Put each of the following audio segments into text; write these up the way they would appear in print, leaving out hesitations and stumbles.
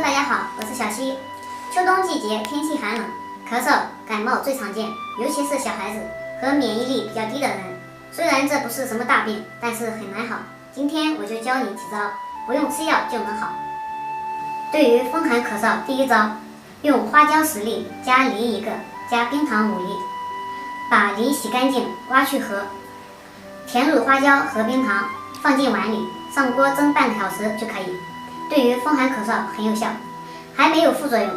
大家好，我是小溪。秋冬季节天气寒冷，咳嗽、感冒最常见，尤其是小孩子和免疫力比较低的人。虽然这不是什么大病，但是很难好。今天我就教你几招，不用吃药就能好。对于风寒咳嗽，第一招，用花椒10粒加梨1个，加冰糖5粒，把梨洗干净，挖去核，填入花椒和冰糖，放进碗里，上锅蒸半个小时就可以。对于风寒咳嗽很有效，还没有副作用，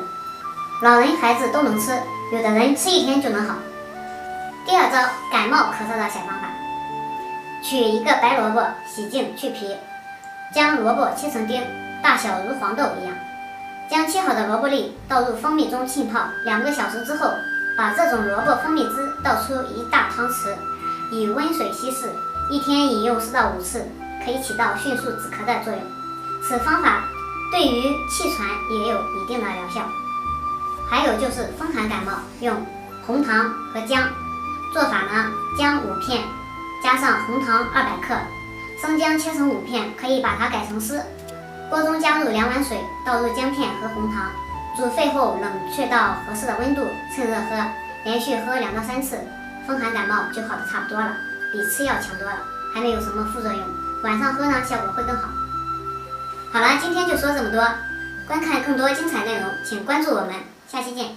老人孩子都能吃，有的人吃1天就能好。第二招，感冒咳嗽的小方法，取1个白萝卜，洗净去皮，将萝卜切成丁，大小如黄豆一样，将切好的萝卜粒倒入蜂蜜中浸泡2个小时之后，把这种萝卜蜂蜜汁倒出1大汤匙，以温水稀释，1天饮用4到5次，可以起到迅速止咳的作用。此方法对于气喘也有一定的疗效。还有就是风寒感冒用红糖和姜，做法呢，姜5片，加上红糖200克，生姜切成5片，可以把它改成丝。锅中加入2碗水，倒入姜片和红糖，煮沸后冷却到合适的温度，趁热喝，连续喝2到3次，风寒感冒就好的差不多了，比吃药强多了，还没有什么副作用。晚上喝呢，效果会更好。好了，今天就说这么多。观看更多精彩内容，请关注我们，下期见。